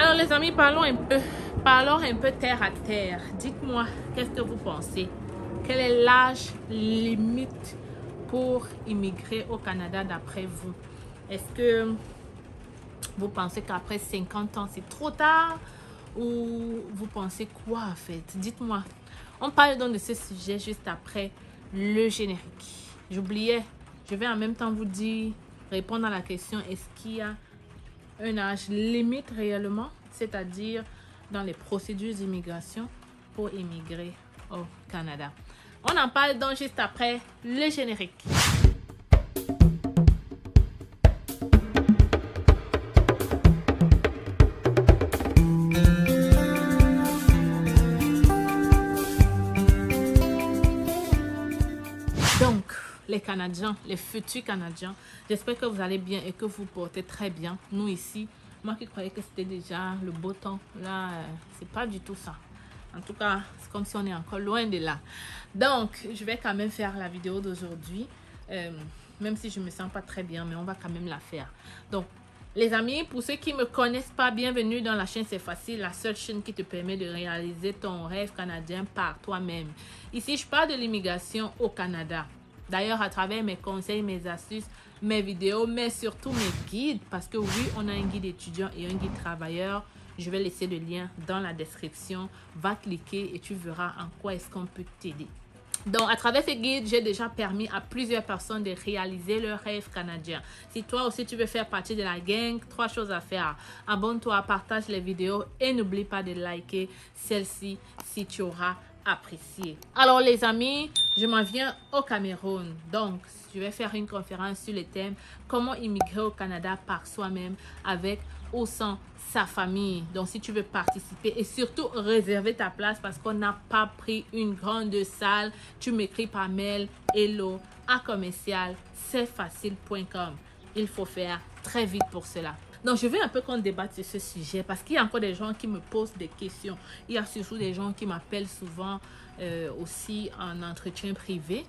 Alors les amis, parlons un peu terre à terre. Dites-moi, qu'est-ce que vous pensez? Quel est l'âge limite pour immigrer au Canada d'après vous? Est-ce que vous pensez qu'après 50 ans, c'est trop tard? Ou vous pensez quoi en fait? Dites-moi. On parle donc de ce sujet juste après le générique. J'oubliais, je vais en même temps vous dire, répondre à la question, est-ce qu'il y a un âge limite réellement, c'est-à-dire dans les procédures d'immigration pour immigrer au Canada. On en parle donc juste après le générique. Donc, les Canadiens, les futurs Canadiens, j'espère que vous allez bien et que vous portez très bien. Nous ici, moi qui croyais que c'était déjà le beau temps, là, c'est pas du tout ça. En tout cas, c'est comme si on est encore loin de là. Donc, je vais quand même faire la vidéo d'aujourd'hui, même si je me sens pas très bien, mais on va quand même la faire. Donc, les amis, pour ceux qui ne me connaissent pas, bienvenue dans la chaîne C'est Facile, la seule chaîne qui te permet de réaliser ton rêve canadien par toi-même. Ici, je parle de l'immigration au Canada. D'ailleurs, à travers mes conseils, mes astuces, mes vidéos, mais surtout mes guides, parce que oui, on a un guide étudiant et un guide travailleur. Je vais laisser le lien dans la description. Va cliquer et tu verras en quoi est-ce qu'on peut t'aider. Donc, à travers ces guides, j'ai déjà permis à plusieurs personnes de réaliser leur rêve canadien. Si toi aussi, tu veux faire partie de la gang, 3 choses à faire. Abonne-toi, partage les vidéos et n'oublie pas de liker celle-ci si tu auras apprécié. Alors, les amis, je m'en viens au Cameroun. Donc, je vais faire une conférence sur le thème « Comment immigrer au Canada par soi-même avec ou sans sa famille ». Donc, si tu veux participer et surtout réserver ta place parce qu'on n'a pas pris une grande salle, tu m'écris par mail hello@commercial-cestfacile.com. Il faut faire très vite pour cela. Donc, je veux un peu qu'on débatte sur ce sujet parce qu'il y a encore des gens qui me posent des questions. Il y a surtout des gens qui m'appellent souvent aussi en entretien privé.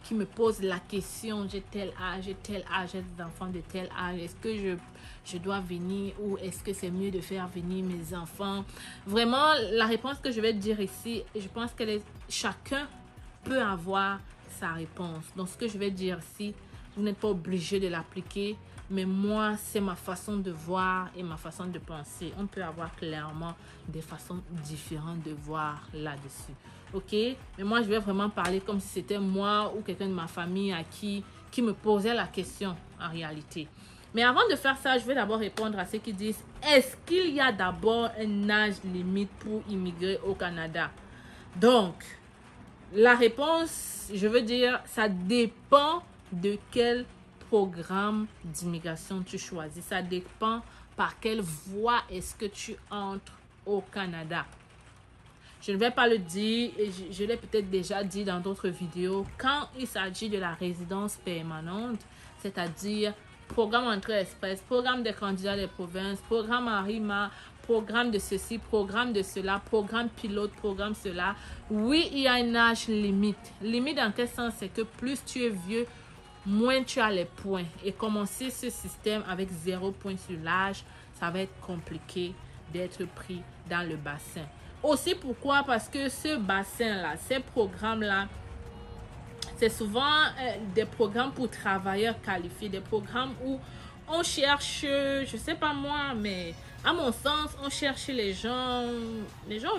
Qui me posent la question, j'ai tel âge, j'ai des enfants de tel âge, est-ce que je dois venir ou est-ce que c'est mieux de faire venir mes enfants? Vraiment, la réponse que je vais te dire ici, je pense que chacun peut avoir sa réponse. Donc, ce que je vais dire ici, vous n'êtes pas obligé de l'appliquer, mais moi, c'est ma façon de voir et ma façon de penser. On peut avoir clairement des façons différentes de voir là-dessus. Ok? Mais moi, je vais vraiment parler comme si c'était moi ou quelqu'un de ma famille qui me posait la question en réalité. Mais avant de faire ça, je vais d'abord répondre à ceux qui disent, est-ce qu'il y a d'abord un âge limite pour immigrer au Canada? Donc, la réponse, je veux dire, ça dépend de quel programme d'immigration tu choisis. Ça dépend par quelle voie est-ce que tu entres au Canada. Je ne vais pas le dire, et je l'ai peut-être déjà dit dans d'autres vidéos, quand il s'agit de la résidence permanente, c'est-à-dire programme entrée express, programme des candidats des provinces, programme ARIMA, programme de ceci, programme de cela, programme pilote, programme cela. Oui, il y a un âge limite. Limite dans quel sens? C'est que plus tu es vieux, moins tu as les points. Et commencer ce système avec 0 point sur l'âge, ça va être compliqué d'être pris dans le bassin. Aussi pourquoi? Parce que ce bassin-là, ces programmes-là, c'est souvent des programmes pour travailleurs qualifiés, des programmes où on cherche, je sais pas moi, mais à mon sens, on cherche les gens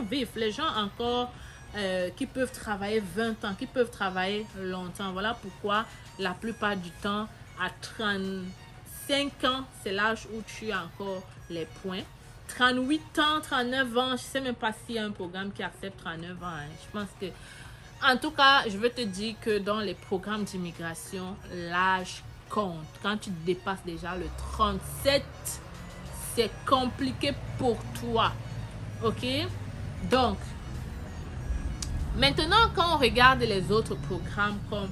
vifs, les gens encore qui peuvent travailler 20 ans, qui peuvent travailler longtemps. Voilà pourquoi la plupart du temps, à 35 ans, c'est l'âge où tu as encore les points. 38 ans, 39 ans, je ne sais même pas s'il y a un programme qui accepte 39 ans. Hein. Je pense que, en tout cas, je veux te dire que dans les programmes d'immigration, l'âge compte. Quand tu dépasses déjà le 37, c'est compliqué pour toi. Ok? Donc, maintenant, quand on regarde les autres programmes comme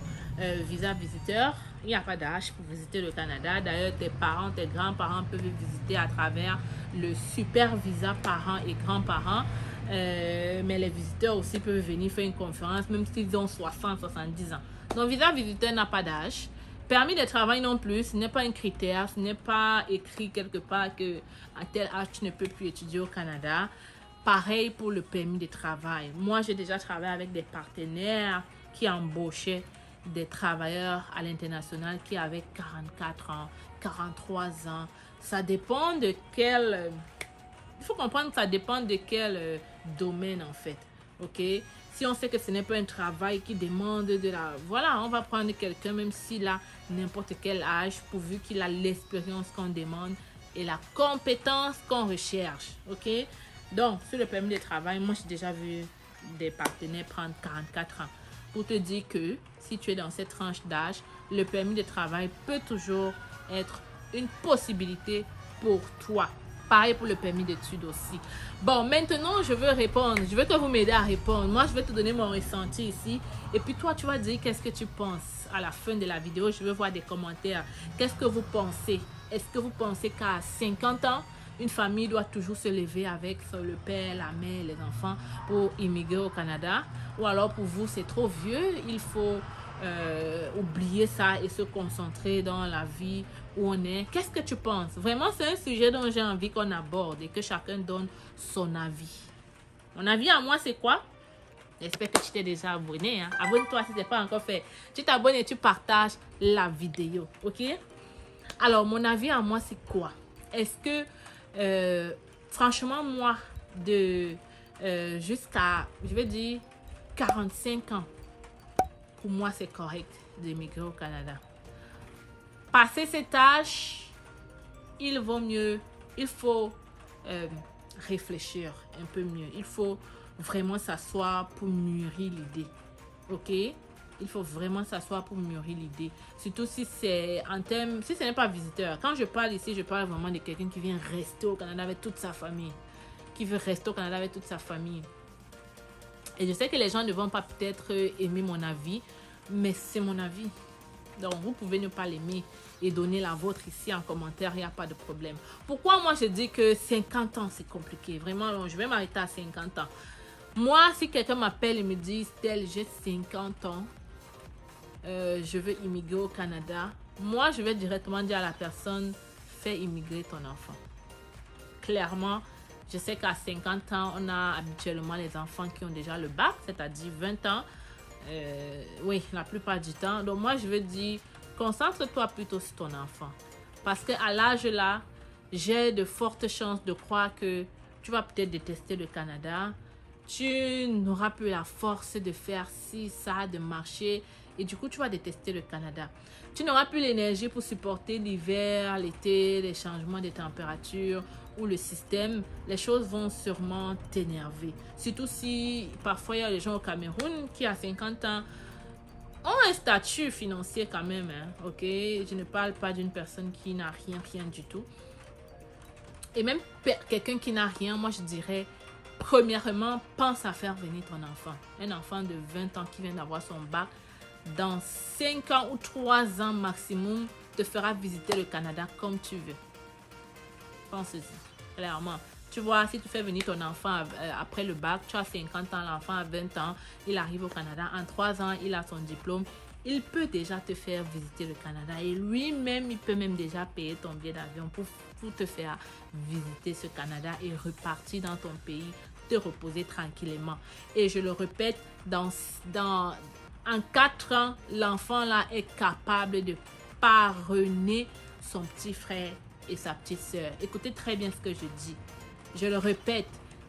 Visa Visiteur, il n'y a pas d'âge pour visiter le Canada. D'ailleurs, tes parents, tes grands-parents peuvent visiter à travers le super visa parents et grands-parents. Mais les visiteurs aussi peuvent venir faire une conférence, même s'ils ont 60, 70 ans. Donc, Visa Visiteur n'a pas d'âge. Permis de travail non plus, ce n'est pas un critère, ce n'est pas écrit quelque part que à tel âge tu ne peux plus étudier au Canada. Pareil pour le permis de travail. Moi, j'ai déjà travaillé avec des partenaires qui embauchaient des travailleurs à l'international qui avaient 44 ans, 43 ans. Ça dépend de quel... Il faut comprendre que ça dépend de quel domaine en fait. Ok? Si on sait que ce n'est pas un travail qui demande de la... Voilà, on va prendre quelqu'un même s'il a n'importe quel âge pourvu qu'il a l'expérience qu'on demande et la compétence qu'on recherche. Ok? Donc, sur le permis de travail, moi j'ai déjà vu des partenaires prendre 44 ans. Pour te dire que si tu es dans cette tranche d'âge, le permis de travail peut toujours être une possibilité pour toi. Pareil pour le permis d'études aussi. Bon, maintenant, je veux répondre. Je veux que vous m'aidez à répondre. Moi, je vais te donner mon ressenti ici. Et puis, toi, tu vas dire qu'est-ce que tu penses à la fin de la vidéo. Je veux voir des commentaires. Qu'est-ce que vous pensez? Est-ce que vous pensez qu'à 50 ans, une famille doit toujours se lever avec le père, la mère, les enfants pour immigrer au Canada? Ou alors, pour vous, c'est trop vieux. Il faut oublier ça et se concentrer dans la vie où on est. Qu'est-ce que tu penses? Vraiment, c'est un sujet dont j'ai envie qu'on aborde et que chacun donne son avis. Mon avis à moi, c'est quoi? J'espère que tu t'es déjà abonné. Hein? Abonne-toi si ce n'est pas encore fait. Tu t'abonnes et tu partages la vidéo. Ok? Alors, mon avis à moi, c'est quoi? Est-ce que, franchement, moi, jusqu'à, je vais dire, 45 ans, pour moi, c'est correct d'émigrer au Canada. Passer cet âge, il vaut mieux, il faut réfléchir un peu mieux. Il faut vraiment s'asseoir pour mûrir l'idée. Ok? Il faut vraiment s'asseoir pour mûrir l'idée. Surtout si c'est en termes, si ce n'est pas visiteur. Quand je parle ici, je parle vraiment de quelqu'un qui vient rester au Canada avec toute sa famille. Qui veut rester au Canada avec toute sa famille. Et je sais que les gens ne vont pas peut-être aimer mon avis, mais c'est mon avis. Donc, vous pouvez ne pas l'aimer et donner la vôtre ici en commentaire, il n'y a pas de problème. Pourquoi moi je dis que 50 ans c'est compliqué? Vraiment, je vais m'arrêter à 50 ans. Moi, si quelqu'un m'appelle et me dit, Stell, j'ai 50 ans, je veux immigrer au Canada, moi je vais directement dire à la personne, fais immigrer ton enfant. Clairement, je sais qu'à 50 ans, on a habituellement les enfants qui ont déjà le bac, c'est-à-dire 20 ans. Oui, la plupart du temps. Donc moi, je veux dire, concentre-toi plutôt sur ton enfant. Parce qu'à l'âge là, j'ai de fortes chances de croire que tu vas peut-être détester le Canada. Tu n'auras plus la force de faire ci, ça, de marcher. Et du coup, tu vas détester le Canada. Tu n'auras plus l'énergie pour supporter l'hiver, l'été, les changements de température ou le système. Les choses vont sûrement t'énerver. Surtout si parfois il y a des gens au Cameroun qui à 50 ans ont un statut financier quand même. Hein, ok? Je ne parle pas d'une personne qui n'a rien du tout. Et même quelqu'un qui n'a rien, moi je dirais, premièrement, pense à faire venir ton enfant. Un enfant de 20 ans qui vient d'avoir son bac, dans 5 ans ou 3 ans maximum, te fera visiter le Canada comme tu veux. Pense-y, clairement. Tu vois, si tu fais venir ton enfant après le bac, tu as 50 ans, l'enfant a 20 ans, il arrive au Canada, en 3 ans, il a son diplôme, il peut déjà te faire visiter le Canada et lui-même, il peut même déjà payer ton billet d'avion pour te faire visiter ce Canada et repartir dans ton pays, te reposer tranquillement. Et je le répète, en 4 ans, l'enfant là est capable de parrainer son petit frère et sa petite soeur. Écoutez très bien ce que je dis. Je le répète,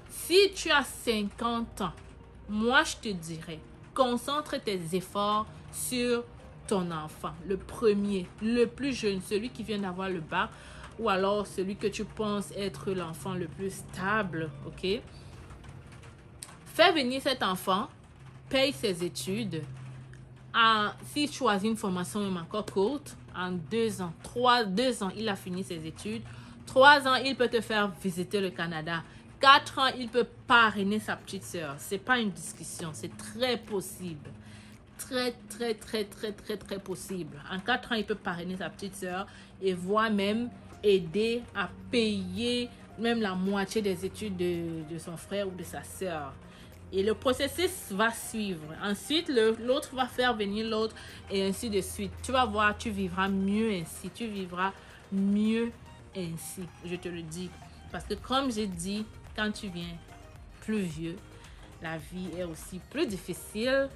si tu as 50 ans, moi je te dirais, concentre tes efforts sur ton enfant. Le premier, le plus jeune, celui qui vient d'avoir le bac, ou alors celui que tu penses être l'enfant le plus stable, ok? Fais venir cet enfant, paye ses études. S'il choisit une formation même encore courte, en 2 ans, 2 ans, il a fini ses études. 3 ans, il peut te faire visiter le Canada. 4 ans, il peut parrainer sa petite soeur. C'est pas une discussion, c'est très possible. Très possible. En 4 ans, il peut parrainer sa petite soeur et voire même aider à payer même la moitié des études de son frère ou de sa soeur. Et le processus va suivre. Ensuite, l'autre va faire venir l'autre et ainsi de suite. Tu vas voir, tu vivras mieux ainsi. Tu vivras mieux ainsi, je te le dis. Parce que comme j'ai dit, quand tu viens plus vieux, la vie est aussi plus difficile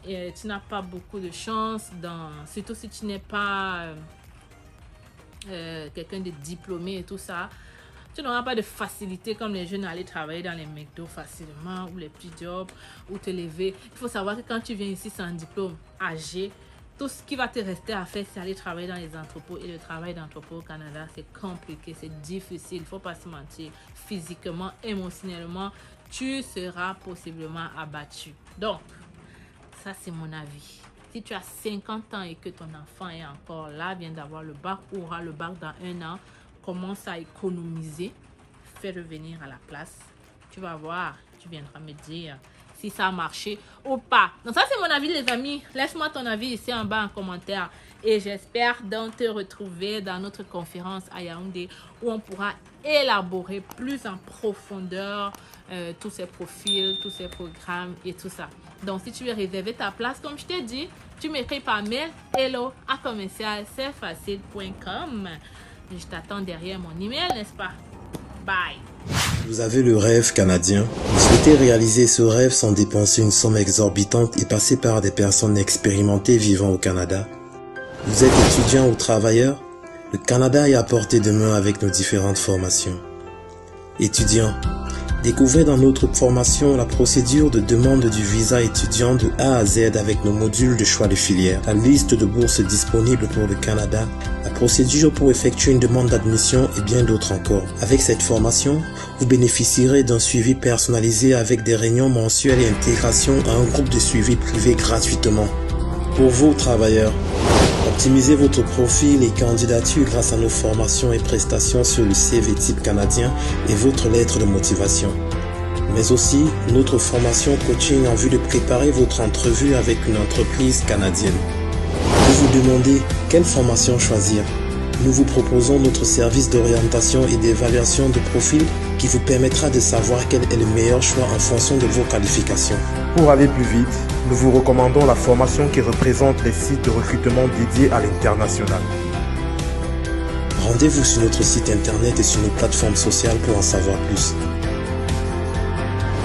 et tu n'as pas beaucoup de chance, surtout si tu n'es pas quelqu'un de diplômé et tout ça. Tu n'auras pas de facilité comme les jeunes à aller travailler dans les McDo facilement ou les petits jobs ou te lever. Il faut savoir que quand tu viens ici sans diplôme, âgé, tout ce qui va te rester à faire, c'est aller travailler dans les entrepôts. Et le travail d'entrepôt au Canada, c'est compliqué, c'est difficile. Il ne faut pas se mentir. Physiquement, émotionnellement, tu seras possiblement abattu. Donc, ça c'est mon avis. Si tu as 50 ans et que ton enfant est encore là, vient d'avoir le bac ou aura le bac dans 1 an, commence à économiser, fais revenir à la place. Tu vas voir, tu viendras me dire si ça a marché ou pas. Donc ça c'est mon avis les amis. Laisse-moi ton avis ici en bas en commentaire. Et j'espère donc te retrouver dans notre conférence à Yaoundé où on pourra élaborer plus en profondeur tous ces profils, tous ces programmes et tout ça. Donc si tu veux réserver ta place, comme je t'ai dit, tu m'écris par mail hello@commercialcefacile.com. Je t'attends derrière mon email, n'est-ce pas? Bye. Vous avez le rêve canadien. Vous souhaitez réaliser ce rêve sans dépenser une somme exorbitante et passer par des personnes expérimentées vivant au Canada. Vous êtes étudiant ou travailleur? Le Canada est à portée de main avec nos différentes formations. Étudiant, découvrez dans notre formation la procédure de demande du visa étudiant de A à Z avec nos modules de choix de filière, la liste de bourses disponibles pour le Canada, la procédure pour effectuer une demande d'admission et bien d'autres encore. Avec cette formation, vous bénéficierez d'un suivi personnalisé avec des réunions mensuelles et intégration à un groupe de suivi privé gratuitement. Pour vous, travailleurs, optimisez votre profil et candidature grâce à nos formations et prestations sur le CV type canadien et votre lettre de motivation. Mais aussi, notre formation coaching en vue de préparer votre entrevue avec une entreprise canadienne. Vous vous demandez quelle formation choisir? Nous vous proposons notre service d'orientation et d'évaluation de profil qui vous permettra de savoir quel est le meilleur choix en fonction de vos qualifications. Pour aller plus vite, nous vous recommandons la formation qui représente les sites de recrutement dédiés à l'international. Rendez-vous sur notre site internet et sur nos plateformes sociales pour en savoir plus.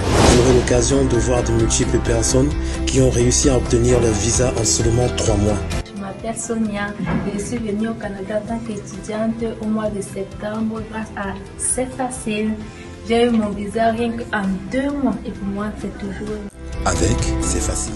Vous aurez l'occasion de voir de multiples personnes qui ont réussi à obtenir leur visa en seulement 3 mois. Je m'appelle Sonia et je suis venue au Canada en tant qu'étudiante au mois de septembre grâce à C'est Facile. J'ai eu mon visa rien qu'en 2 mois et pour moi c'est toujours... Avec C'est Facile.